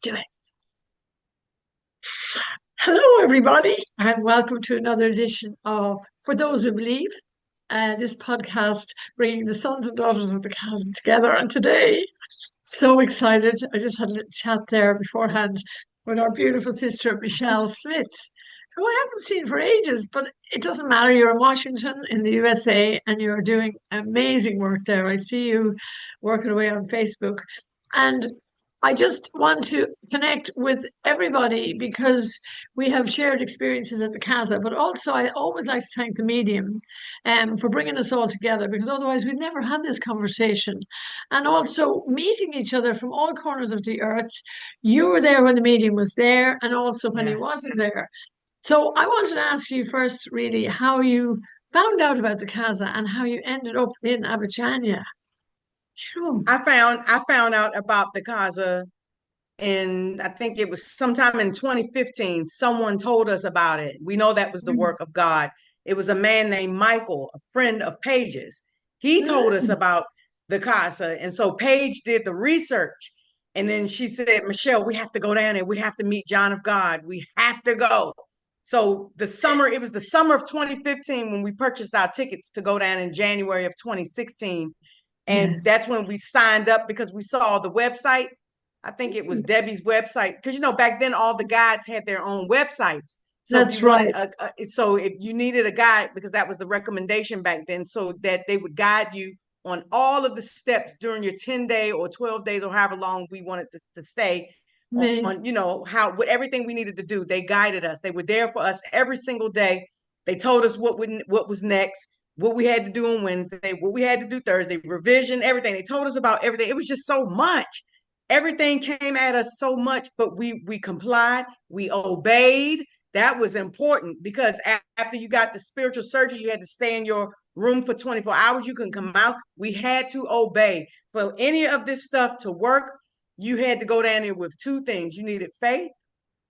do it. Hello, everybody, and welcome to another edition of For Those Who Believe, this podcast bringing the sons and daughters of the Casa together. And today, so excited. I just had a little chat there beforehand with our beautiful sister, Michelle Smith, who I haven't seen for ages, but it doesn't matter. You're in Washington, in the USA, and you're doing amazing work there. I see you working away on Facebook. And I just want to connect with everybody because we have shared experiences at the Casa, but also I always like to thank the medium for bringing us all together because otherwise we'd never have this conversation. And also meeting each other from all corners of the earth. You were there when the medium was there and also when he Yeah. wasn't there. So I wanted to ask you first, really, how you found out about the Casa and how you ended up in Abidjania. Sure. I found out about the Casa and I think it was sometime in 2015. Someone told us about it. We know that was the Mm. work of God. It was a man named Michael, a friend of Paige's. He told us Mm. about the Casa. And so Paige did the research. And then she said, Michelle, we have to go down there. We have to meet John of God. We have to go. So it was the summer of 2015 when we purchased our tickets to go down in January of 2016. Yeah. And that's when we signed up because we saw the website. I think it was Debbie's website because back then all the guides had their own websites. So if you That's wanted right. so if you needed a guide, because that was the recommendation back then, so that they would guide you on all of the steps during your 10-day or 12 days or however long we wanted to stay Amazing. on, how what everything we needed to do. They guided us. They were there for us every single day. They told us what was next, what we had to do on Wednesday, what we had to do Thursday, revision, everything. They told us about everything. It was just so much. Everything came at us so much, but we complied, we obeyed. That was important because after you got the spiritual surgery, you had to stay in your room for 24 hours. You couldn't come out. We had to obey. For any of this stuff to work, you had to go down there with two things. You needed faith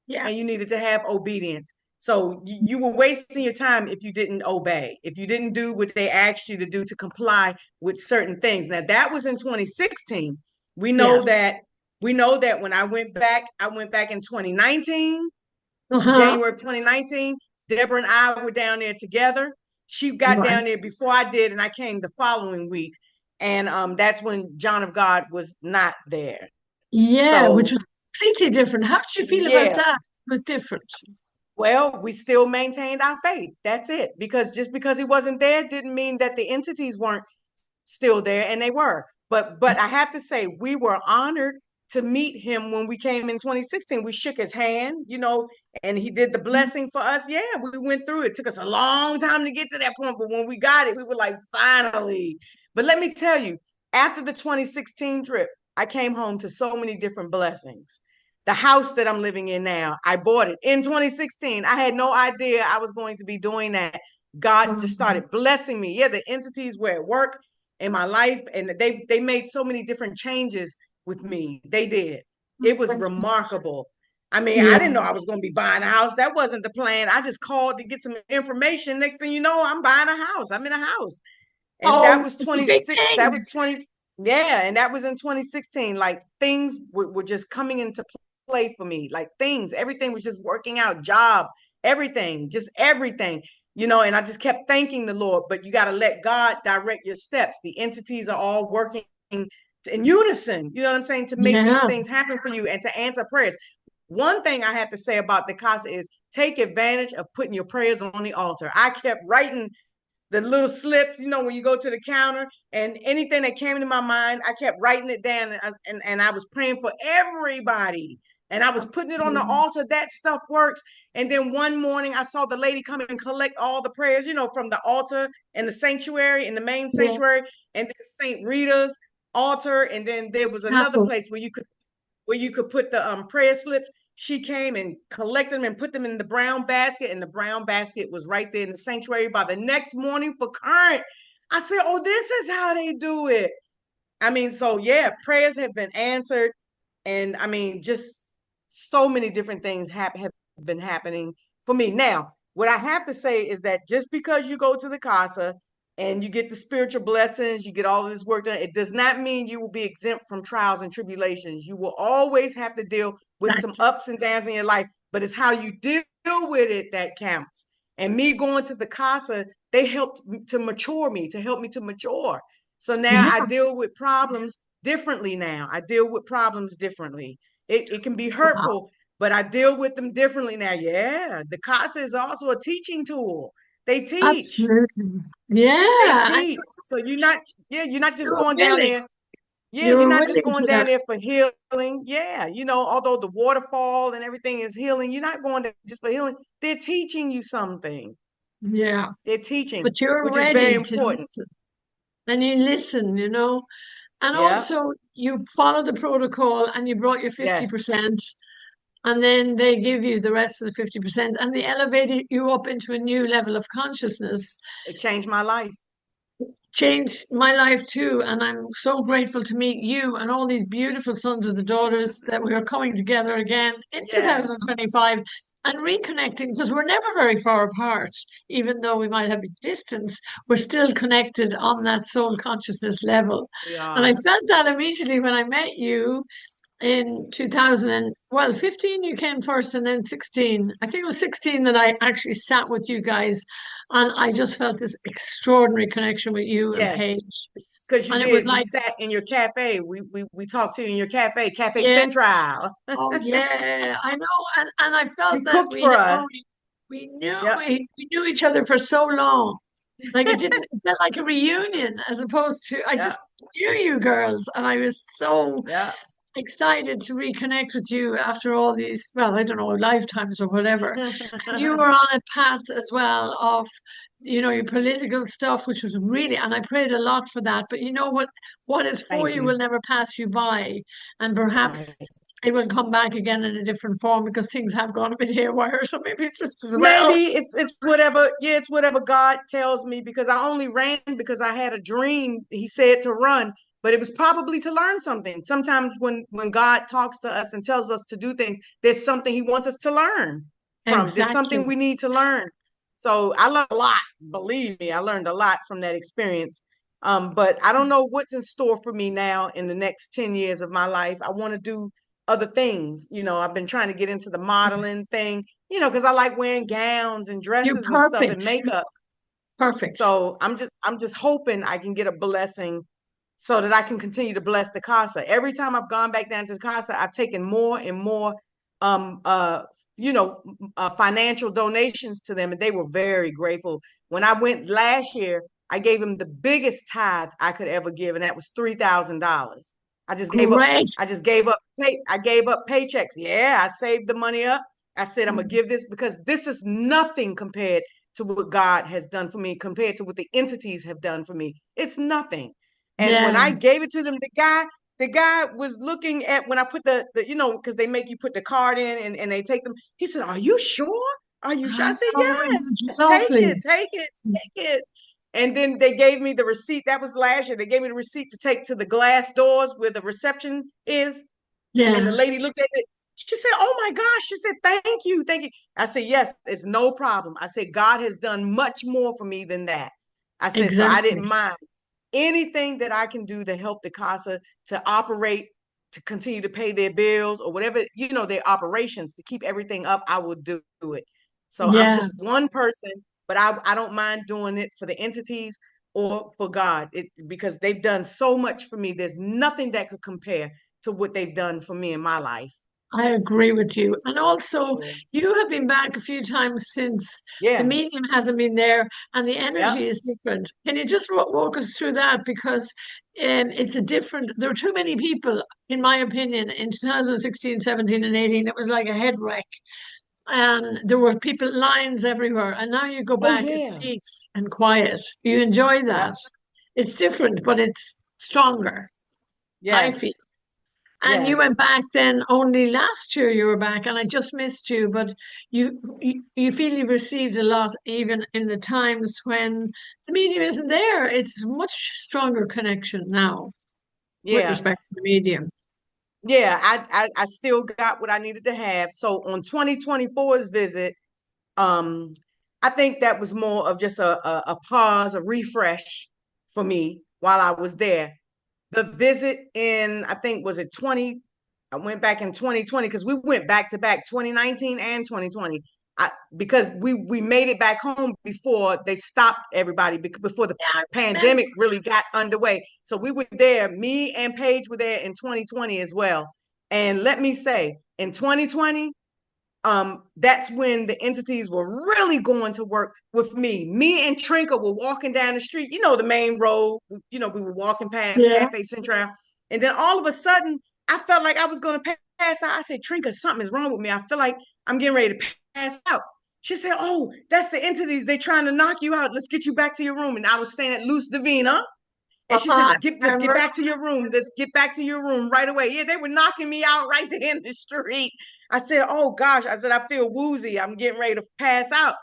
Yeah. and you needed to have obedience. So you were wasting your time if you didn't obey, if you didn't do what they asked you to do to comply with certain things. Now that was in 2016. We know Yes. that we know that when I went back in 2019, Uh-huh. January of 2019. Deborah and I were down there together. She got Right. down there before I did, and I came the following week. And that's when John of God was not there. Yeah, which So was completely different. How did you feel about yeah, that? It was different. well, we still maintained our faith. That's it. Because just because he wasn't there didn't mean that the entities weren't still there, and they were. But I have to say, we were honored to meet him when we came in 2016. We shook his hand, and he did the blessing for us. Yeah, we went through it. It took us a long time to get to that point, but when we got it, we were like, finally. But let me tell you, after the 2016 trip, I came home to so many different blessings. The house that I'm living in now, I bought it in 2016. I had no idea I was going to be doing that. God just Um, started blessing me. Yeah, the entities were at work in my life, and they made so many different changes with me. They did. It was that's- remarkable. I mean, I yeah. didn't know I was going to be buying a house. That wasn't the plan. I just called to get some information. Next thing you know, I'm buying a house. I'm in a house. And that Oh, was it's a big 26. That thing. was 20. Yeah. And that was in 2016. Like things were just coming into play for me. Like everything was just working out, job, everything, just everything, and I just kept thanking the Lord. But you got to let God direct your steps. The entities are all working in unison, you know what I'm saying, to make these Yeah. things happen for you and to answer prayers. One thing I have to say about the Casa is take advantage of putting your prayers on the altar. I kept writing the little slips, when you go to the counter, and anything that came to my mind, I kept writing it down, and I was praying for everybody, and I was putting it on the altar. That stuff works. And then one morning, I saw the lady come and collect all the prayers, from the altar in the sanctuary, in the main Yeah. sanctuary, and then St Rita's altar, and then there was another Apple. place where you could put the prayer slips. She came and collected them and put them in the brown basket, and the brown basket was right there in the sanctuary by the next morning for current. I said, oh, this is how they do it. I mean, so yeah, prayers have been answered. And I mean, just so many different things have been happening for me. Now, what I have to say is that just because you go to the Casa and you get the spiritual blessings, you get all of this work done. It does not mean you will be exempt from trials and tribulations. You will always have to deal with some Exactly. ups and downs in your life, but it's how you deal with it that counts. And me going to the Casa, they helped to mature me, to help me to mature. So now Yeah. I deal with problems differently now. I deal with problems differently. It can be Wow. hurtful, but I deal with them differently now. Yeah, the Casa is also a teaching tool. They teach. Absolutely. They Yeah. And teach. So you're not just you're going down willing. there. Yeah, You you're were not just willing going to down learn. there for healing. Yeah, although the waterfall and everything is healing, you're not going there just for healing. They're teaching you something. Yeah. They're teaching, But you're which is very ready to important. listen. And you listen, and Yeah. also you follow the protocol and you brought your Yes. 50%, and then they give you the rest of the 50%, and they elevated you up into a new level of consciousness. It changed my life. Changed my life too. And I'm so grateful to meet you and all these beautiful sons and the daughters that we are coming together again in Yes. 2025 and reconnecting because we're never very far apart. Even though we might have a distance, we're still connected on that soul consciousness level. We And I are. felt that immediately when I met you in 2000 and, well, 15 you came first, and then 16, I think it was 16, that I actually sat with you guys, and I just felt this extraordinary connection with you and Yes. Paige. Because you And it was did. We like, sat in your cafe. We talked to you in your cafe, Cafe yeah, Central. oh yeah, I know. And I You felt that cooked for us. Yep. we knew each other for so long. Like it felt like a reunion as opposed to, I Yeah. just knew you girls, and I was so Yeah. excited to reconnect with you after all these, well, I don't know, lifetimes or whatever. And you were on a path as well of, your political stuff, which was really, and I prayed a lot for that. But you know what is for Thank you you. will never pass you by. And perhaps Right. it will come back again in a different form because things have gone a bit haywire. So maybe it's just as well. Maybe it's whatever. Yeah, it's whatever God tells me, because I only ran because I had a dream. He said to run, but it was probably to learn something. Sometimes when God talks to us and tells us to do things, there's something He wants us to learn from. There's something Exactly. we need to learn. So I learned a lot. Believe me, I learned a lot from that experience. But I don't know what's in store for me now in the next 10 years of my life. I want to do other things. I've been trying to get into the modeling thing, because I like wearing gowns and You're dresses and stuff and perfect. makeup. Perfect. So I'm just hoping I can get a blessing so that I can continue to bless the Casa. Every time I've gone back down to the Casa, I've taken more and more um uh financial donations to them, and they were very grateful. When I went last year, I gave them the biggest tithe I could ever give, and that was $3,000. I just gave up. Great. I just gave up I gave up paychecks. Yeah, I saved the money up. I said I'm gonna give this because this is nothing compared to what God has done for me, compared to what the entities have done for me. It's nothing. And when Yeah. I gave it to them, the guy was looking at when I put because they make you put the card in, and they take them. He said, "Are you sure? Are you sure?" I said, Oh, isn't it "Yes, take it, lovely? take it, take it." And then they gave me the receipt. That was last year. They gave me the receipt to take to the glass doors where the reception is. And the Yeah, lady looked at it. She said, "Oh my gosh." She said, "Thank you. Thank you." I said, "Yes, it's no problem." I said, "God has done much more for me than that." I said, "So I didn't exactly. mind anything that I can do to help the Casa to operate, to continue to pay their bills or whatever, their operations, to keep everything up. I will do it." So I'm Yeah, just one person, but I don't mind doing it for the entities or for God, because they've done so much for me. There's nothing that could compare to what they've done for me in my life. I agree with you. And also, Sure. you have been back a few times since the Yeah. medium hasn't been there and the Yep. energy is different. Can you just walk us through that? Because it's a different, there are too many people, in my opinion, in 2016, 17, and 18. It was like a head wreck. And there were people, lines everywhere. And now you go Oh back, it's yeah. peace and quiet. You enjoy Yep. that. It's different, but it's stronger, I Yes. feel. And you Yes. went back then only last year you were back, and I just missed you, but you feel you've received a lot even in the times when the medium isn't there. It's much stronger connection now with Yeah. respect to the medium. Yeah. I still got what I needed to have. So on 2024's visit, um, I think that was more of just a pause, a refresh for me while I was there. The visit in, I think, was it 20? I went back in 2020 because we went back to back 2019 and 2020. Because we made it back home before they stopped everybody, before the Yeah, I remember. pandemic really got underway. So we were there. Me and Paige were there in 2020 as well. And let me say, in 2020, that's when the entities were really going to work with me. Me and Trinka were walking down the street, the main road. We were walking past Yeah. Cafe Central, and then all of a sudden, I felt like I was going to pass out. I said, Trinka, something is wrong with me. I feel like I'm getting ready to pass out. She said, "Oh, that's the entities. They're trying to knock you out. Let's get you back to your room." And I was staying at Luz Divina. And she I said, let's get remember. back to your room. Let's get back to your room right away. Yeah, they were knocking me out right there in the street. I said, oh gosh, I said, I feel woozy. I'm getting ready to pass out.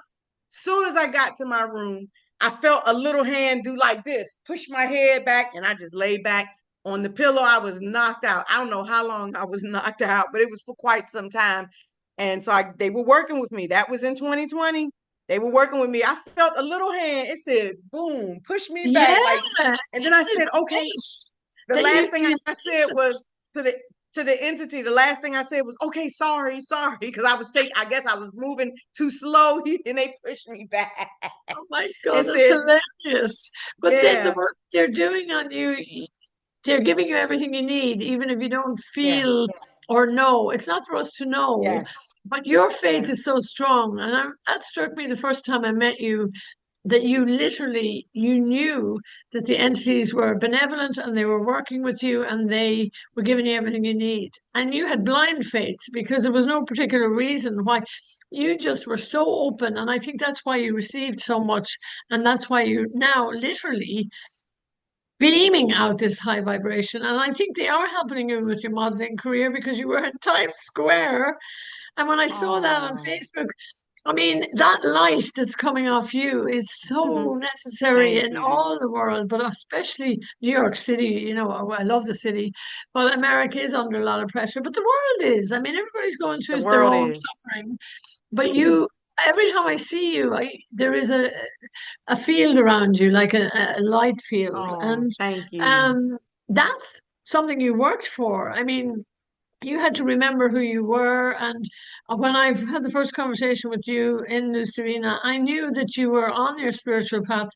Soon as I got to my room, I felt a little hand do like this, push my head back, and I just lay back on the pillow. I was knocked out. I don't know how long I was knocked out, but it was for quite some time. And so they were working with me. That was in 2020. They were working with me. I felt a little hand. It said, boom, push me Yeah, back. Like, and then I isn't it said, okay. great The that last thing you I said listen? was to the entity. The last thing I said was, okay, sorry, because I guess I was moving too slow and they pushed me back Oh my and God, that's said, hilarious. But then the yeah, work they're doing on you, they're giving you everything you need, even if you don't yeah, feel or know. It's not for us to know, yes, but your faith yes. is so strong. And that struck me the first time I met you, that you literally you knew that the entities were benevolent and they were working with you and they were giving you everything you need. And you had blind faith because there was no particular reason why. You just were so open. And I think that's why you received so much. And that's why you're now literally beaming out this high vibration. And I think they are helping you with your modeling career because you were in Times Square. And when I saw that on Oh, Facebook, I mean, that light that's coming off you is so necessary thank in you. all the world, but especially New York City. I love the city, but America is under a lot of pressure. But the world is. I mean, everybody's going The through their world own is. suffering. But you, every time I see you, there is a field around you, like a light field. Oh, And thank you. um, that's something you worked for. I mean, you had to remember who you were. And when I've had the first conversation with you in New Serena, I knew that you were on your spiritual path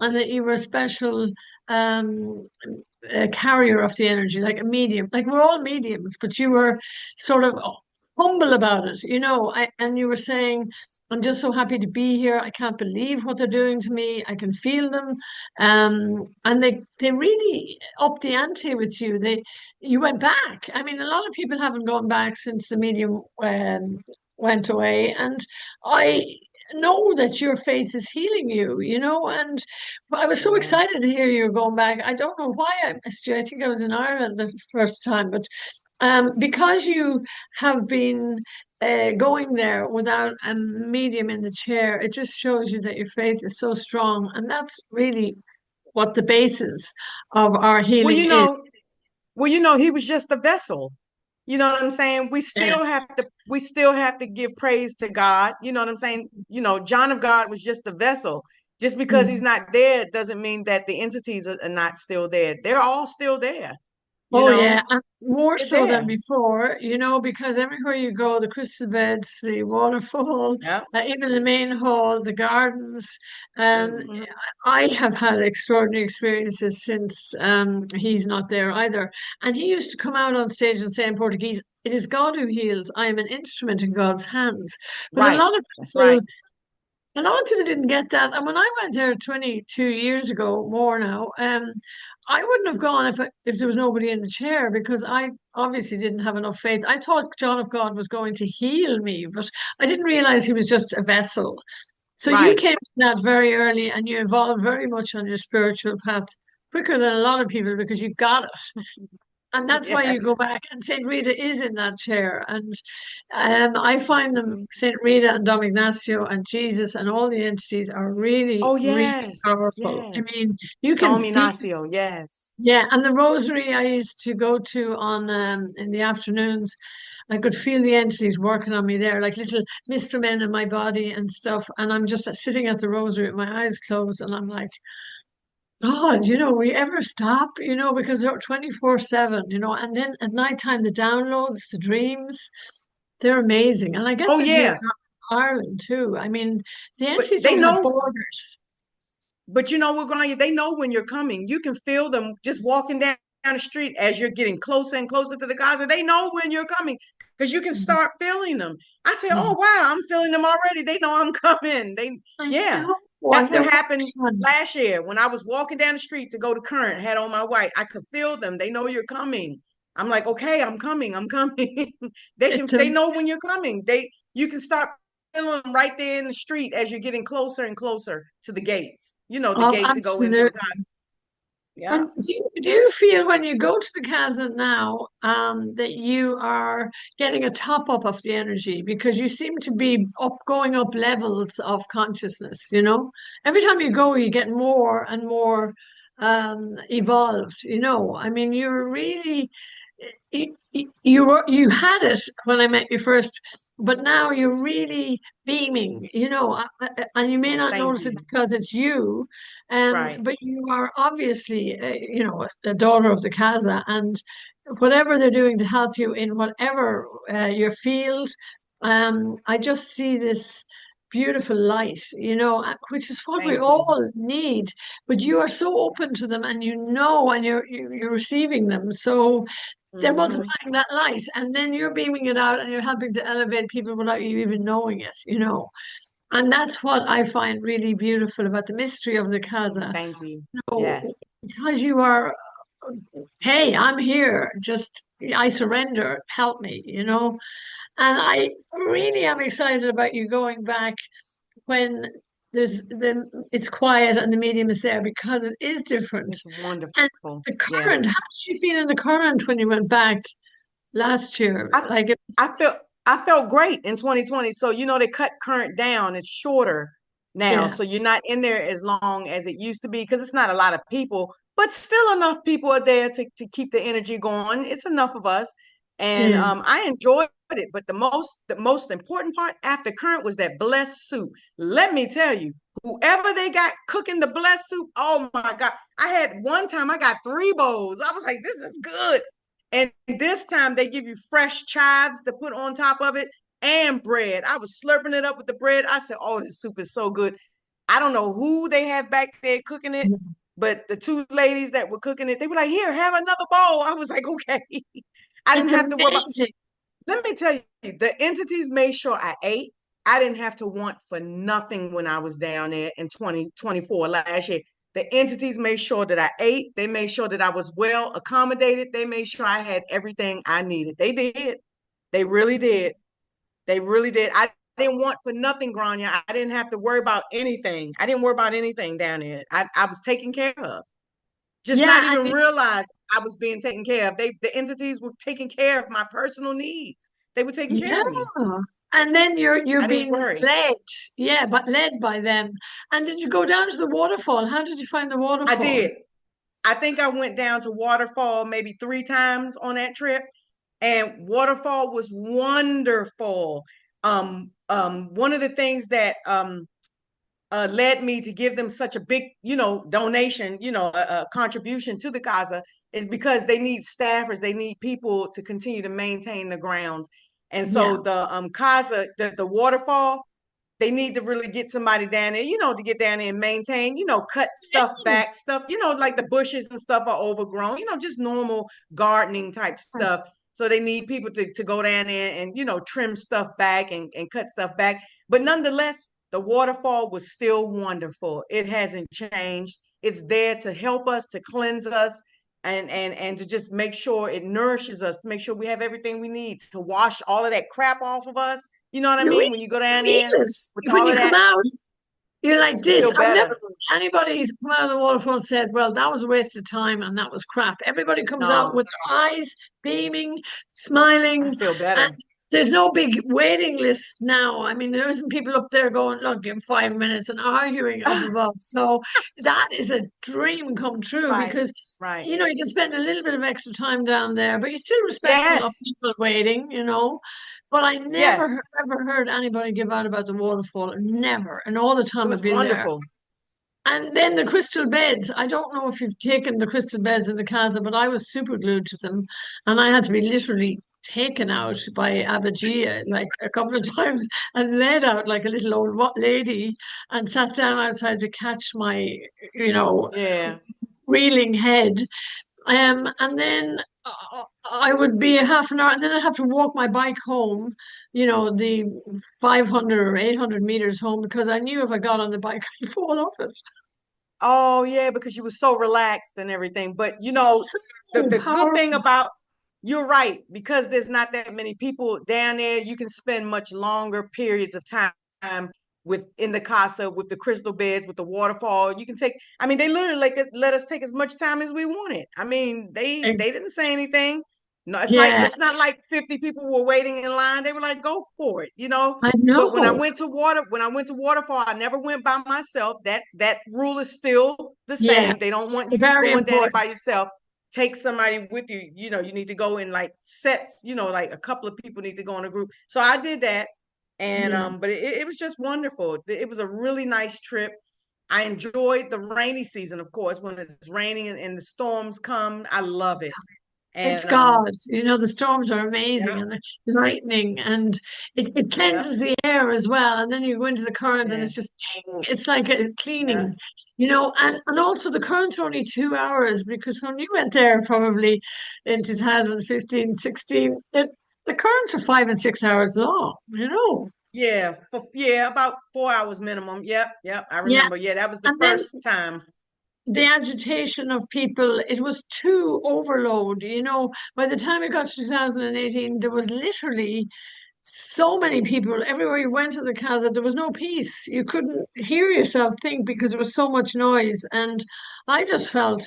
and that you were a special um, carrier of the energy, like a medium. Like we're all mediums, but you were sort of humble about it, and you were saying, I'm just so happy to be here. I can't believe what they're doing to me. I can feel them. And they really upped the ante with you. You went back. I mean, a lot of people haven't gone back since the medium went away. And I know that your faith is healing you, and I was so Yeah. excited to hear you were going back. I don't know why I missed you. I think I was in Ireland the first time, but because you have been going there without a medium in the chair, it just shows you that your faith is so strong. And that's really what the basis of our Well, healing you is. know, he was just a vessel. You know what I'm saying? Yeah. We still have to give praise to God. You know what I'm saying? John of God was just a vessel. Just because he's Mm. not there doesn't mean that the entities are not still there. They're all still there. You Oh know, yeah, and more they're so than there. before, because everywhere you go, the crystal beds, the waterfall, Yep. even the main hall, the gardens. Um, Mhm. I have had extraordinary experiences since he's not there either. And he used to come out on stage and say in Portuguese, "It is God who heals. I am an instrument in God's hands." But Right. That's right. a lot of people didn't get that. And when I went there 22 years ago, more now, I wouldn't have gone if there was nobody in the chair because I obviously didn't have enough faith. I thought John of God was going to heal me, but I didn't realize he was just a vessel. So you Right. came to that very early and you evolved very much on your spiritual path quicker than a lot of people because you got it. And that's why you Yes. go back. And St. Rita is in that chair. And I find them, Mhm. St. Rita and Dom Ignacio and Jesus and all the entities are really, Oh really yes. powerful. I Yes. mean, you can feel, Dominacio. Yes. yeah. And the rosary I used to go to on in the afternoons. I could feel the entities working on me there, like little Mr. Men in my body and stuff. And I'm just sitting at the rosary with my eyes closed, and I'm like, God, we ever stop, because they're 24/7, and then at nighttime, the downloads, the dreams, they're amazing. And I get Oh them here yeah, in Ireland too. I mean, the but entities they don't have know. borders. But you know what, Grainne? They know when you're coming. You can feel them just walking down the street as you're getting closer and closer to the Casa. They know when you're coming because you can Mhm. start feeling them. I say, oh Mhm. wow, I'm feeling them already. They know I'm coming. I Yeah. know, That's and they're what happened working on. last year when I was walking down the street to go to Current, had on my white. I could feel them. They know you're coming. I'm like, okay, I'm coming. I'm coming. It's They know when you're coming. You can start feeling them right there in the street as you're getting closer and closer to the gates. The gate to go into the absolutely. Casa. Yeah. And do you feel when you go to the Casa now, that you are getting a top up of the energy because you seem to be going up levels of consciousness, Every time you go, you get more and more evolved, I mean, you're really you had it when I met you first, but now you're really beaming, and you may Oh, not thank notice it you. because it's you, Right. but you are obviously, a daughter of the Casa, and whatever they're doing to help you in whatever your field, I just see this beautiful light, which is what we Thank you. all need. But you are so open to them, and and you're receiving them. So they're Hmm. multiplying that light, and then you're beaming it out, and you're helping to elevate people without you even knowing it. And that's what I find really beautiful about the mystery of the Casa. Thank you. So, Yes. because you are, hey, I'm here, just I surrender, help me. And I really am excited about you going back when it's quiet and the medium is there because it is different. It's And wonderful. the current, Yes. how did you feel in the current when you went back last year? I Like it was, I felt I felt great in 2020. So they cut current down. It's shorter now. yeah, So you're not in there as long as it used to be because it's not a lot of people, but still enough people are there to keep the energy going. It's enough of us. And yeah. I enjoyed it. But the most important part after current was that blessed soup. Let me tell you, whoever they got cooking the blessed soup, oh my God. I had one time I got 3 bowls. I was like, this is good. And this time they give you fresh chives to put on top of it and bread. I was slurping it up with the bread. I said, oh, this soup is so good. I don't know who they have back there cooking it, but the two ladies that were cooking it, they were like, here, have another bowl. I was like, okay. I didn't It's have to worry about. amazing. Let me tell you, the entities made sure I ate. I didn't have to want for nothing when I was down there in 2024 last year. The entities made sure that I ate. They made sure that I was well accommodated. They made sure I had everything I needed. They did. They really did. They really did. I didn't want for nothing, Grania. I didn't have to worry about anything. I didn't worry about anything down there. I was taken care of. Just not Yeah, even realize I was being taken care of. The entities were taking care of my personal needs. They were taking care yeah. of me. And then you're I didn't being worry. led, yeah, but led by them. And did you go down to the waterfall? How did you find the I waterfall? did. I think I went down to Waterfall maybe 3 times on that trip, and Waterfall was wonderful. One of the things that led me to give them such a big, donation, a contribution to the Casa is because they need staffers, they need people to continue to maintain the grounds, and Yeah, so the Casa, the waterfall, they need to really get somebody down there, to get down there and maintain, cut stuff back, stuff, like the bushes and stuff are overgrown, just normal gardening type stuff. So they need people to go down there and, trim stuff back and cut stuff back. But nonetheless, the waterfall was still wonderful. It hasn't changed. It's there to help us, to cleanse us, and to just make sure it nourishes us, to make sure we have everything we need to wash all of that crap off of us. You know what I you mean? really When you go feel down there with it. When all you of come that, out, you're like you this. feel I've never better. heard anybody who's come out of the waterfall said, well, that was a waste of time and that was crap. Everybody comes out No, with their eyes beaming, I smiling, feel and better. There's no big waiting list now. I mean, there isn't people up there going, look, in 5 minutes and arguing up above. So that is a dream come true Right, because, right. you can spend a little bit of extra time down there, but you're still respectful of Yes, people waiting. But I never, yes. ever heard anybody give out about the waterfall. Never. And all the It time I've was been there. wonderful. And then the crystal beds. I don't know if you've taken the crystal beds in the Casa, but I was super glued to them. And I had to be literally taken out by Abagia like a couple of times and led out like a little old lady and sat down outside to catch my, you know, Yeah. reeling head. And then I would be a half an hour, and then I'd have to walk my bike home, the 500 or 800 meters home because I knew if I got on the bike, I'd fall off it. Oh yeah, because you were so relaxed and everything. But the So good thing powerful. about you're right, because there's not that many people down there, you can spend much longer periods of time with in the casa with the crystal beds, with the waterfall. You can take, I mean, they literally let us take as much time as we wanted. I mean, they Ex- didn't say anything. No, Yeah, it's not like 50 people were waiting in line. They were like, go for it. I But know. when I went to waterfall, I never went by myself. That rule is still the Yeah, same. They don't want you very going down there by important. yourself. Take somebody with you. You need to go in like sets. Like a couple of people need to go in a group. So I did that, and Yeah. but it was just wonderful. It was a really nice trip. I enjoyed the rainy season, of course, when it's raining and the storms come. I love it. It's And God. The storms are amazing yeah, and the lightning and it yeah, cleanses the air as well. And then you go into the current and yeah, it's just ping. It's like a yeah. cleaning, and also the current's only 2 hours because when you went there probably in 2015, 16, the currents are 5 and 6 hours long. Yeah, about 4 hours minimum. Yep, yep. I Yeah. remember. Yeah, that was the And then first time. the agitation of people, it was too overload. By the time it got to 2018, there was literally so many people everywhere you went to the casa. There was no peace. You couldn't hear yourself think because there was so much noise. And I just felt,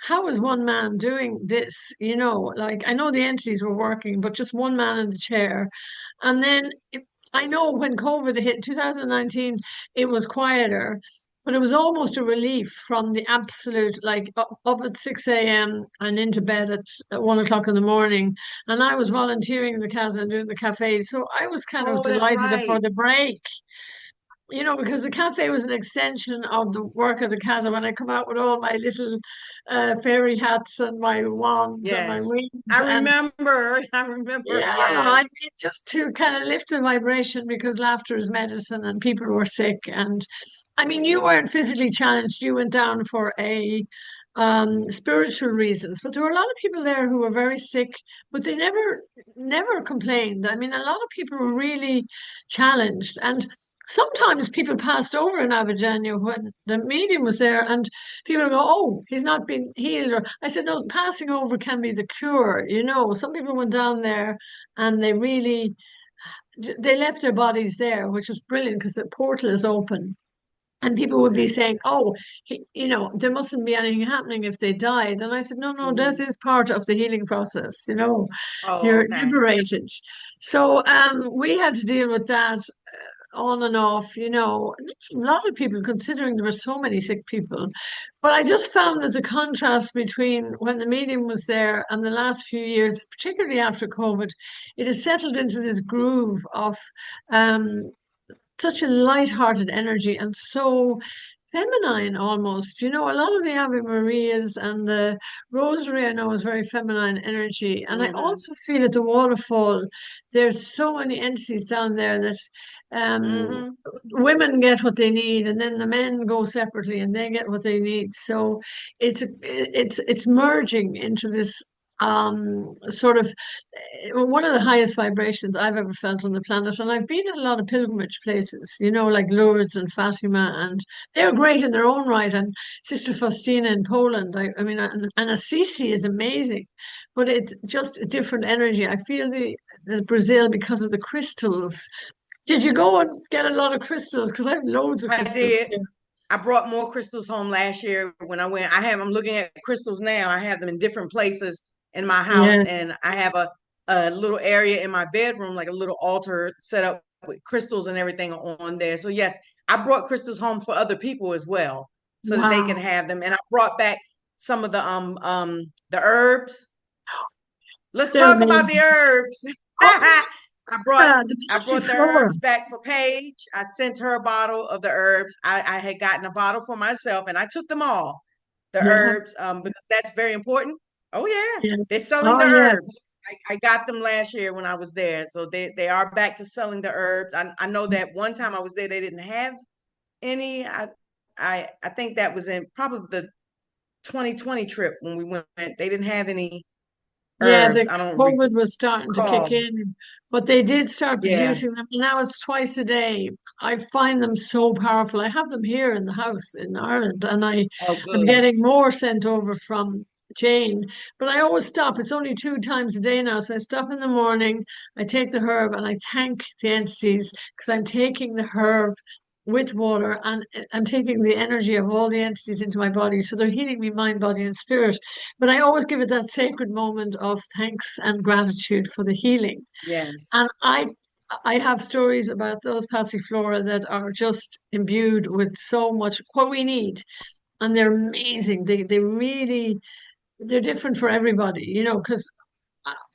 how is one man doing this? Like I know the entities were working, but just one man in the chair. And then I know when COVID hit 2019, it was quieter. But it was almost a relief from the absolute, like up at 6 a.m. and into bed at 1 o'clock in the morning. And I was volunteering in the casa and doing the cafe. So I was kind of Oh, that's delighted for right. the break, because the cafe was an extension of the work of the casa when I come out with all my little fairy hats and my wands and my Yes. wings. I And remember. I remember. yeah, I Yes. mean, just to kind of lift the vibration because laughter is medicine and people were sick. And I mean, you weren't physically challenged. You went down for a spiritual reasons, but there were a lot of people there who were very sick, but they never complained. I mean, a lot of people were really challenged. And sometimes people passed over in Abidjan when the medium was there, and people go, "Oh, he's not been healed." Or I said, "No, passing over can be the cure." Some people went down there and they left their bodies there, which was brilliant because the portal is open. And people would be Okay. saying, "Oh, there mustn't be anything happening if they died." And I said, "No, no, that Mhm. is part of the healing process. Oh, You're okay. liberated." So we had to deal with that on and off. A lot of people, considering there were so many sick people. But I just found that the contrast between when the medium was there and the last few years, particularly after COVID, it has settled into this groove of um, such a light-hearted energy and so feminine almost. A lot of the Ave Marias and the Rosary I know is very feminine energy. And I Hmm. also feel at the waterfall, there's so many entities down there that um, Hmm. women get what they need, and then the men go separately and they get what they need. So it's merging into this sort of one of the highest vibrations I've ever felt on the planet. And I've been at a lot of pilgrimage places, like Lourdes and Fatima, and they're great in their own right. And Sister Faustina in Poland, I mean, and Assisi is amazing, but it's just a different energy. I feel the Brazil because of the crystals. Did you go and get a lot of crystals? Because I have loads of I crystals did. here. I brought more crystals home last year when I went. I'm looking at crystals now. I have them in different places in my house, Yeah, and I have a little area in my bedroom, like a little altar set up with crystals and everything on there. So yes, I brought crystals home for other people as well, so that they can Wow. have them. And I brought back some of the herbs. Let's They're talk about the amazing. herbs. Oh, I brought yeah, the I brought the passiflora. herbs back for Paige. I sent her a bottle of the herbs. I had gotten a bottle for myself, and I took them all. The Yeah, herbs, because that's very important. Oh yeah, they're yes. selling Oh, the yeah. herbs. I got them last year when I was there, so they are back to selling the herbs. I know that one time I was there, they didn't have any. I think that was in probably the 2020 trip when we went. They didn't have any Yeah, herbs. the I don't COVID was starting to kick recall. in, but they did start Yeah. producing them. Now it's twice a day. I find them so powerful. I have them here in the house in Ireland, and Oh, I'm good. getting more sent over from Jane. But I always stop. It's only two times a day now, so I stop in the morning. I take the herb and I thank the entities because I'm taking the herb with water and I'm taking the energy of all the entities into my body. So they're healing me mind, body, and spirit. But I always give it that sacred moment of thanks and gratitude for the healing. Yes. And I have stories about those passiflora that are just imbued with so much what we need. And they're amazing. They really they're different for everybody, because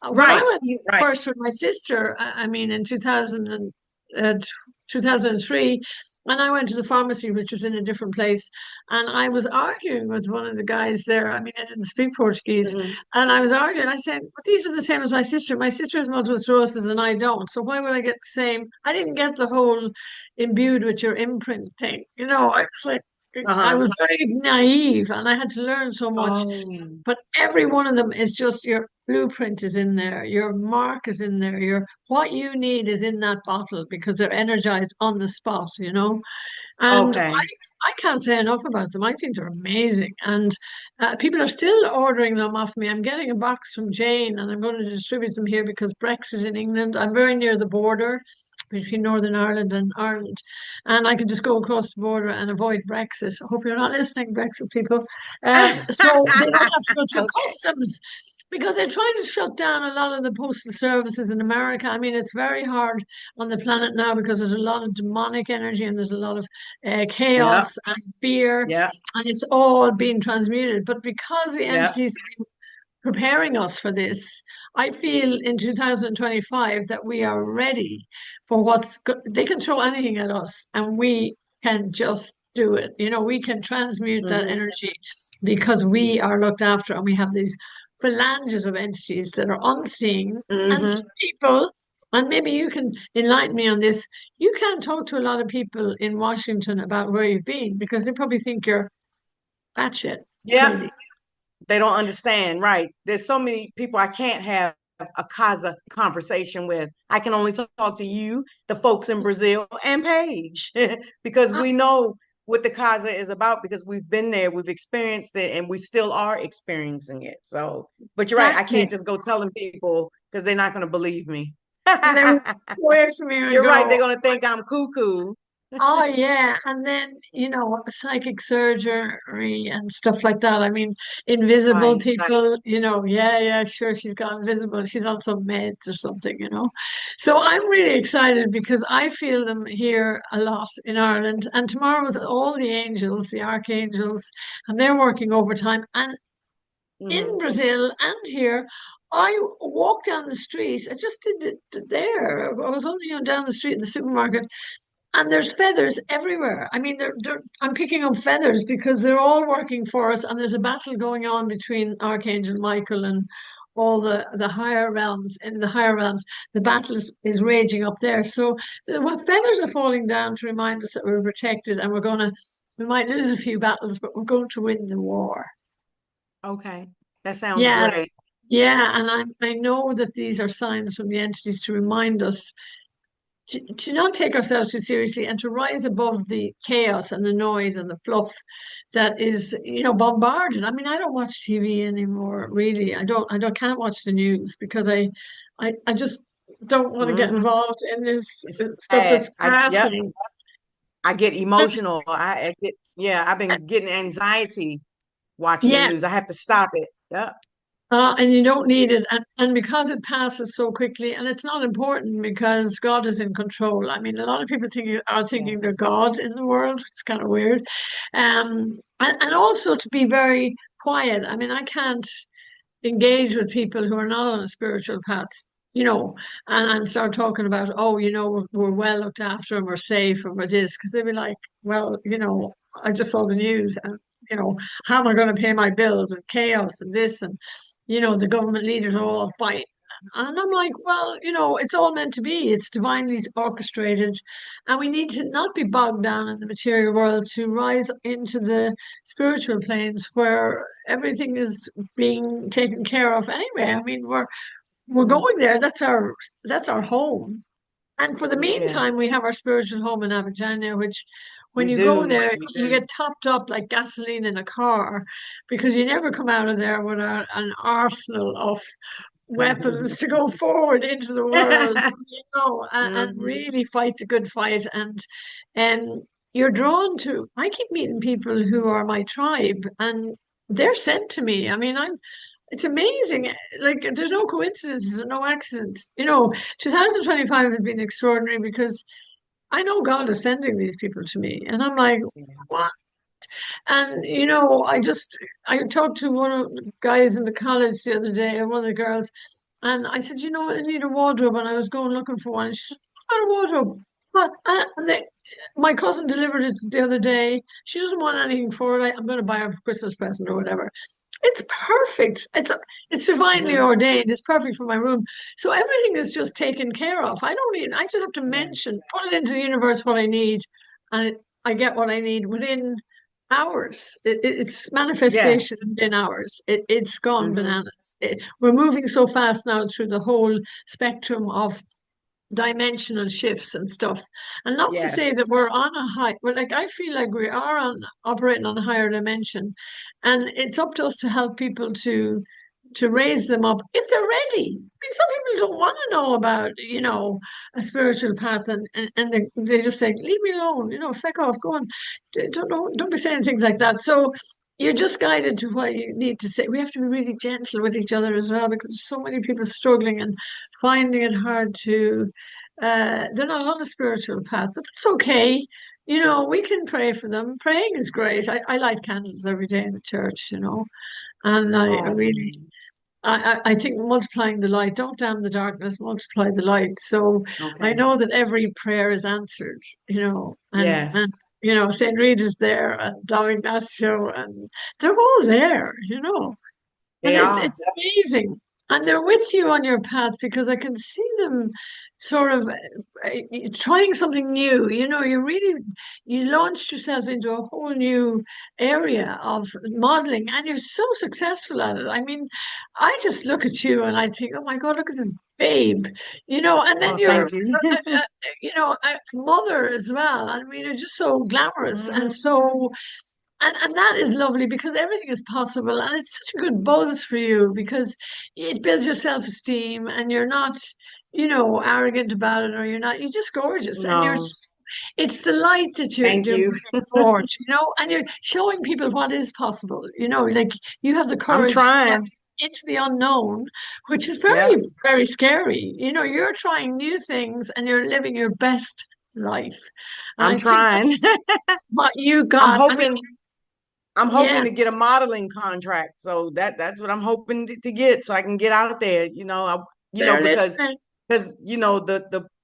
when I Right. went Right. first with my sister, I mean in 2003, and I went to the pharmacy, which was in a different place, and I was arguing with one of the guys there. I mean, I didn't speak Portuguese, Mhm. and I was arguing. I said, "But these are the same as my sister. My sister has multiple sclerosis, and I don't. So why would I get the same?" I didn't get the whole imbued with your imprint thing. I was like, I Uh-huh. was very naive, and I had to learn so much. Oh, But every one of them is just your blueprint is in there, your mark is in there, your what you need is in that bottle because they're energized on the spot. And okay. I can't say enough about them. I think they're amazing. And people are still ordering them off me. I'm getting a box from Jane and I'm going to distribute them here because Brexit in England. I'm very near the border between Northern Ireland and Ireland. And I can just go across the border and avoid Brexit. I hope you're not listening, Brexit people. So they don't have to go through Okay. customs because they're trying to shut down a lot of the postal services in America. I mean, it's very hard on the planet now because there's a lot of demonic energy and there's a lot of Yep. chaos and fear, Yep. and it's all being transmuted. But because the Yep. entities are preparing us for this, I feel in 2025 that we are ready for they can throw anything at us, and we can just do it. We can transmute that Hmm. energy because we are looked after, and we have these phalanges of entities that are unseen, and some Hmm. people. And maybe you can enlighten me on this. You can't talk to a lot of people in Washington about where you've been because they probably think you're batshit Yep. crazy. They don't understand. Right. There's so many people I can't have a Casa conversation with. I can only talk to you, the folks in Brazil, and Paige, because Uh, we know what the Casa is about because we've been there, we've experienced it, and we still are experiencing it. So, but you're right. I can't exactly. just go telling people because they're not going to believe me. And they walk away from you and You're right. They're go, going to think I'm cuckoo. oh yeah. And then, psychic surgery and stuff like that. I mean, invisible Right. people, yeah, yeah, sure, she's gone invisible. She's on some meds or something. So I'm really excited because I feel them here a lot in Ireland. And tomorrow is all the angels, the archangels, and they're working overtime. And in Hmm. Brazil and here, I walked down the street. I just did it there. I was only down the street in the supermarket, and there's feathers everywhere. I mean, I'm picking up feathers because they're all working for us, and there's a battle going on between Archangel Michael and all the higher realms. In the higher realms, the battle is raging up there. So feathers are falling down to remind us that we're protected, and we might lose a few battles, but we're going to win the war. Okay. That sounds Yes, great. yeah, and I know that these are signs from the entities to remind us to not take ourselves too seriously and to rise above the chaos and the noise and the fluff that is, bombarded. I mean, I don't watch TV anymore, really. I can't watch the news because I just don't want to get Hmm. involved in this It's stuff sad. that's Yep. passing. I get emotional. I get, yeah, I've been getting anxiety watching the Yeah, news. I have to stop it. Yep. And you don't need it. And because it passes so quickly, and it's not important because God is in control. I mean, a lot of people are thinking they're Yes. God in the world, which is kind of weird. And also to be very quiet. I mean, I can't engage with people who are not on a spiritual path, you know, and start talking about, oh, we're well looked after and we're safe and we're this, because they'd be like, well, I just saw the news and, how am I going to pay my bills and chaos and this and, the government leaders are all fighting. And I'm like, well, it's all meant to be. It's divinely orchestrated. And we need to not be bogged down in the material world to rise into the spiritual planes where everything is being taken care of anyway. I mean, we're Mm. going there. That's our home. And for the Yes, meantime, we have our spiritual home in Abidjan, which when we you go do. there, We you do. get topped up like gasoline in a car because you never come out of there with an arsenal of weapons to go forward into the world, and Mhm. really fight the good fight. And you're drawn to, I keep meeting people who are my tribe and they're sent to me. I mean, it's amazing. Like, there's no coincidences and no accidents. 2025 has been extraordinary because I know God is sending these people to me. And I'm like, Yeah. what? And I talked to one of the guys in the college the other day, and one of the girls, and I said, I need a wardrobe, and I was going looking for one. She said, I got a wardrobe. But my cousin delivered it the other day. She doesn't want anything for it. I'm going to buy her a Christmas present or whatever. It's perfect. It's divinely Mhm. ordained. It's perfect for my room. So everything is just taken care of. I don't need. I just have to mention, Yes. put it into the universe what I need, and I get what I need within hours. It's Yes. manifestation in hours. It's gone Hmm. bananas. We're moving so fast now through the whole spectrum of dimensional shifts and stuff. And not to say Yes. that we're on a high, but like I feel like we are operating on a higher dimension. And it's up to us to help people to raise them up if they're ready. I mean, some people don't want to know about, a spiritual path and they just say, leave me alone, feck off, go on. Don't be saying things like that. So you're just guided to what you need to say. We have to be really gentle with each other as well because there's so many people struggling and finding it hard to they're not on a spiritual path, but that's okay. We can pray for them. Praying is great. I light candles every day in the church, and I Oh, really I think multiplying the light, don't damn the darkness, multiply the light. So I okay. know that every prayer is answered, and Yes, St Rita's there and Dom Ignacio and they're all there, and they are. it's amazing. And they're with you on your path because I can see them sort of trying something new. You launched yourself into a whole new area of modeling and you're so successful at it. I mean, I just look at you and I think, oh my God, look at this babe, and then Oh, you're, thank you. a mother as well. I mean, you're just so glamorous and Mhm. so and that is lovely because everything is possible and it's such a good buzz for you because it builds your self-esteem and you're not, arrogant about it or you're just gorgeous and No, it's the light that thank you're you. bringing forward, and you're showing people what is possible, like you have the I'm courage to step trying. into the unknown, which is very, Yep, very scary. You're trying new things and you're living your best life. And I'm I think trying. that's what you I'm got. I mean, hoping I'm hoping yeah. to get a modeling contract. So that's what I'm hoping to get so I can get out there, They're because listening.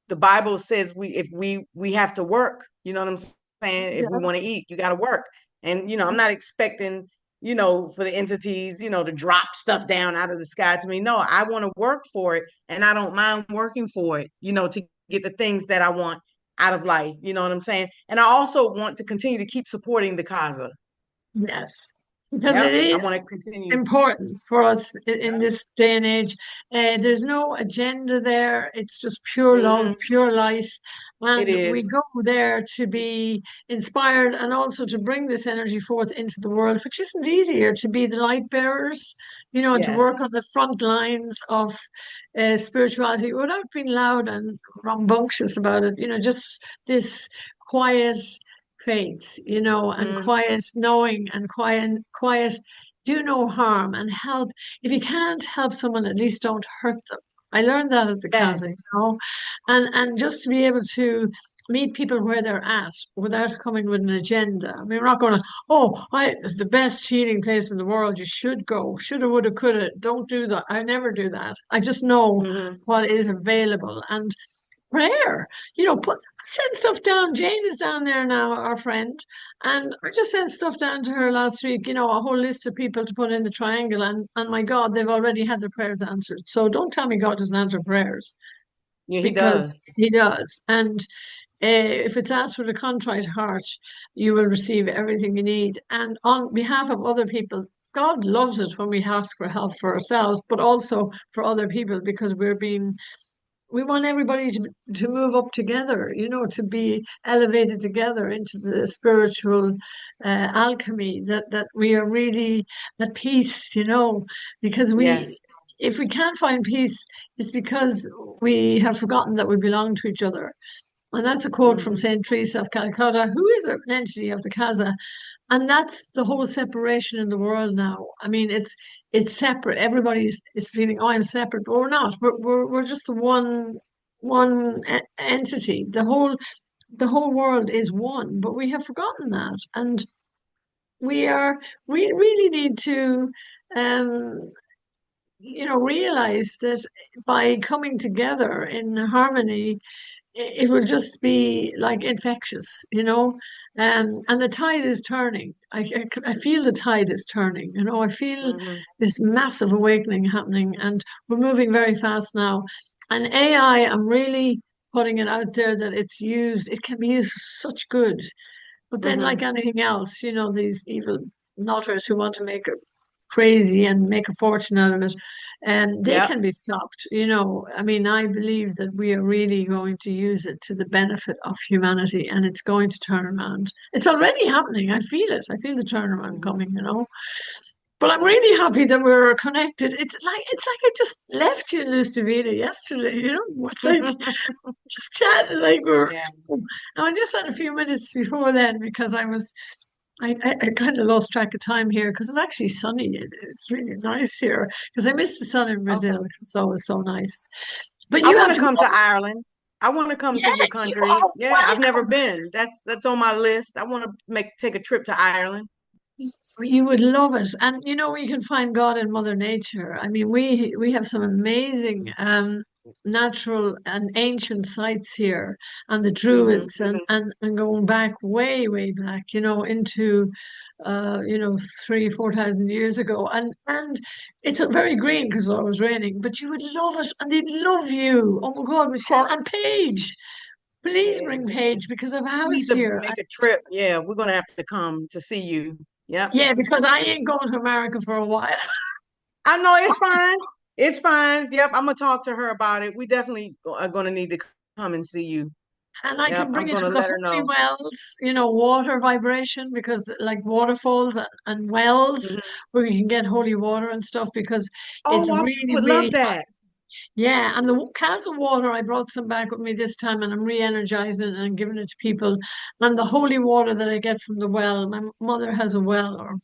the Bible says we have to work, you know what I'm saying? If we Yeah. want to eat, you got to work. And I'm not expecting, for the entities, to drop stuff down out of the sky to me. No, I want to work for it and I don't mind working for it, to get the things that I want out of life, you know what I'm saying? And I also want to continue to keep supporting the Casa. Yes. Because it Yep, I want is to continue. important for us in Yep. this day and age. There's no agenda there. It's just pure love, Hmm. pure light. It And we is. go there to be inspired and also to bring this energy forth into the world, which isn't easier to be the light bearers, and to work Yes. on the front lines of spirituality without being loud and rambunctious about it, just this quiet faith, and Hmm. quiet knowing and quiet do no harm and help. If you can't help someone, at least don't hurt them. I learned that at the Yes. Casa, and just to be able to meet people where they're at without coming with an agenda. I mean, we're not going to, oh, it's the best healing place in the world. You should go. Shoulda, woulda, coulda. Don't do that. I never do that. I just know Hmm. what is available. And prayer. Put send stuff down. Jane is down there now, our friend, and I just sent stuff down to her last week. A whole list of people to put in the triangle, and my God, they've already had their prayers answered. So don't tell me God doesn't answer prayers Yeah, he because does. He does. And if it's asked with a contrite heart, you will receive everything you need. And on behalf of other people. God loves it when we ask for help for ourselves, but also for other people because we want everybody to move up together, to be elevated together into the spiritual alchemy, that we are really at peace, because Yes. if we can't find peace, it's because we have forgotten that we belong to each other. And that's a quote from Hmm. St Teresa of Calcutta, who is an entity of the Casa. And that's the whole separation in the world now. I mean, it's separate. Everybody's is feeling, oh, I'm separate, but we're not. We're just the one entity. The whole world is one, but we have forgotten that, and we really need to um realize that by coming together in harmony it will just be like infectious, and the tide is turning. I feel the tide is turning, I feel Hmm. this massive awakening happening, and we're moving very fast now. And AI, I'm really putting it out there that it can be used for such good. But then, like Hmm. anything else, these evil nutters who want to make it crazy and make a fortune out of it, and they Yep. can be stopped. I mean, I believe that we are really going to use it to the benefit of humanity, and it's going to turn around. It's already happening. I feel it. I feel the turnaround Hmm. coming. But I'm really happy that we're connected. It's like I just left you in Lustovita yesterday. It's like just chatting like we're. Yeah. And I just had a few minutes before then because I kind of lost track of time here because it's actually sunny. It's really nice here because I missed the sun in Okay. Brazil because it's always so nice. But I you want have to to go. come to Ireland. I want to come to Yeah, your you country. are Yeah, I've never welcome. been. That's on my list. I want to make take a trip to Ireland. You would love it. And we can find God in Mother Nature. I mean, we have some amazing natural and ancient sites here, and the Hmm. Druids, and going back way, way back, into 3,000, 4,000 years ago. And it's very green because it was raining, but you would love it and they'd love you. Oh my God, Michelle and Paige. Please Yeah. bring Paige because I have a We need house to here. make a trip. Yeah, we're gonna have to come to see you. Yep. Yeah, because I ain't going to America for a while. I know it's fine. It's fine. Yep, I'm gonna talk to her about it. We definitely are gonna need to come and see you. And I Yep, can I'm bring you gonna to the let her holy know. wells, water vibration, because like waterfalls and wells Hmm. where you can get holy water and stuff, because it's Oh, I really, would love really hot. that. Yeah. And the Casa water, I brought some back with me this time and I'm re-energizing it and giving it to people. And the holy water that I get from the well, my mother has a well, or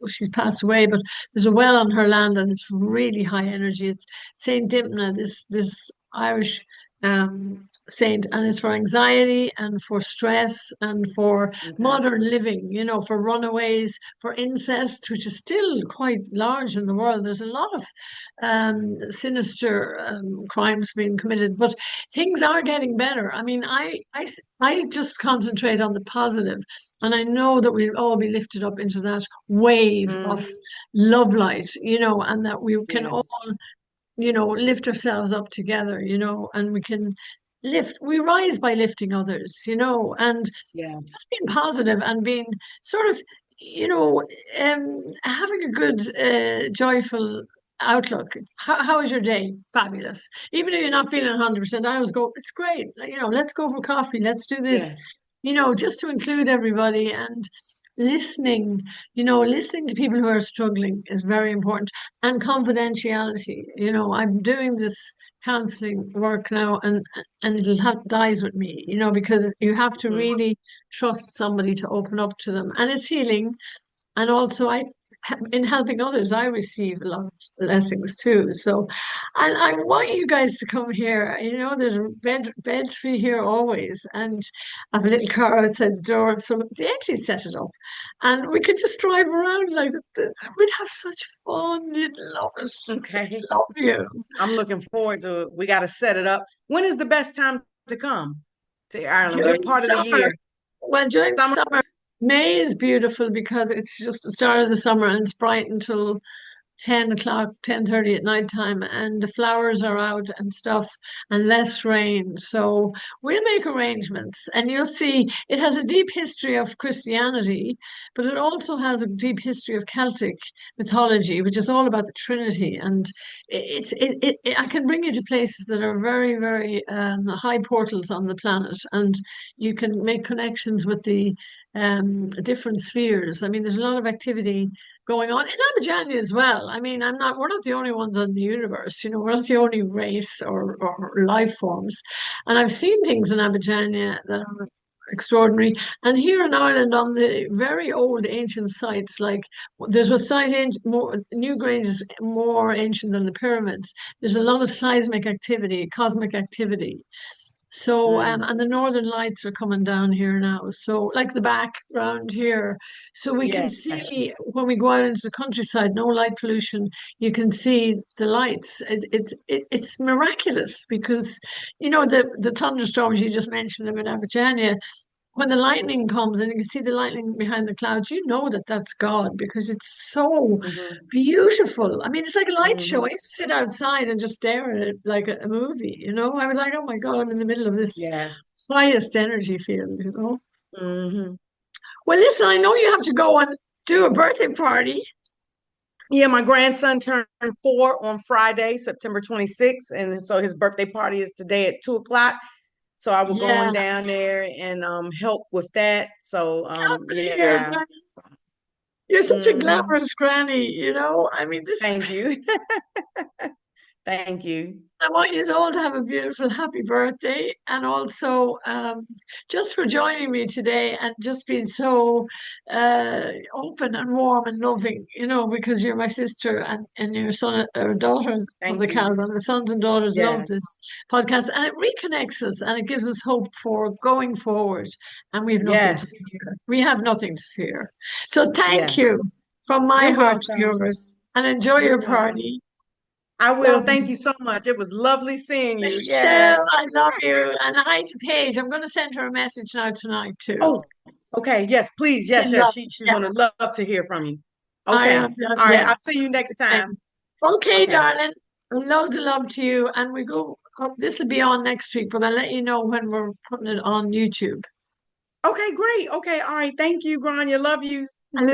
she's passed away, but there's a well on her land and it's really high energy. It's Saint Dimna, this Irish saint, and it's for anxiety and for stress and for Okay. modern living, for runaways, for incest, which is still quite large in the world. There's a lot of sinister crimes being committed, but things are getting better. I mean, I just concentrate on the positive, and I know that we'll all be lifted up into that wave of Hmm. love light, and that we can all, Yes. lift ourselves up together, and we rise by lifting others, and Yes. just being positive and being sort of, having a good, joyful outlook. How was your day? Fabulous. Even if you're not feeling 100%, I always go, it's great. Let's go for coffee. Let's do this, Yes. just to include everybody and listening, listening to people who are struggling is very important, and confidentiality. I'm doing this counseling work now, and it'll have dies with me, because you have to Hmm. really trust somebody to open up to them, and it's healing. And also, I in helping others, I receive a lot of blessings too. So, and I want you guys to come here. You know, there's beds free here always, and I have a little car outside the door, so they actually set it up, and we could just drive around like we'd have such fun. You'd love it. Okay. Love you. I'm looking forward to it. We got to set it up. When is the best time to come to Ireland? What During part of the summer, year? well, during Summer? summer, May is beautiful because it's just the start of the summer and it's bright until 10 o'clock, 10:30 at night time, and the flowers are out and stuff, and less rain. So we'll make arrangements, and you'll see it has a deep history of Christianity, but it also has a deep history of Celtic mythology, which is all about the Trinity. And I can bring you to places that are very, very high portals on the planet, and you can make connections with the different spheres. I mean, there's a lot of activity going on in Abidjan as well. I mean, we're not the only ones on the universe, you know, we're not the only race or life forms. And I've seen things in Abidjan that are extraordinary. And here in Ireland, on the very old ancient sites, like there's a site more Newgrange is more ancient than the pyramids. There's a lot of seismic activity, cosmic activity. So, Mm, and the northern lights are coming down here now. So, like the background here. So, we can yes. see when we go out into the countryside, no light pollution, you can see the lights. It's miraculous because, you know, the thunderstorms, you just mentioned them in Abidjan, when the lightning comes and you can see the lightning behind the clouds, you know that that's God because it's so Hmm. beautiful. I mean, it's like a light show. Hmm. I used to sit outside and just stare at it like a movie, you know? I was like, oh my God, I'm in the middle of this Yes. highest energy field, you know? Hmm. Well, listen, I know you have to go and do a birthday party. Yeah, my grandson turned 4 on Friday, September 26th. And so his birthday party is today at 2 o'clock. So I will go on Yeah, down there and help with that. So you're, yeah. you're such a Hmm. glamorous granny, you know? I mean, this Thank you. Thank you. I want you all to have a beautiful, happy birthday, and also just for joining me today and just being so open and warm and loving, you know, because you're my sister and your son or daughters of the Thank you. Casa, and the sons and daughters love Yes. this podcast, and it reconnects us and it gives us hope for going forward. And we have nothing to Yes. fear. We have nothing to fear. So thank Yes. you from my You're heart to welcome. yours, and enjoy You're your welcome. party. I will. Love Thank you. you so much. It was lovely seeing you. Yes. Michelle, I love you. And hi to Paige. I'm going to send her a message now tonight too. Oh, okay. Yes, please. She Yes, yes. loves, She's yeah, going to love to hear from you. I Okay. am, All right. yeah. I'll see you next time. Okay, Okay. darling. Loads of love to you. And we go, this will be on next week, but I'll let you know when we're putting it on YouTube. Okay, great. Okay. All right. Thank you, Grania. Love you. I love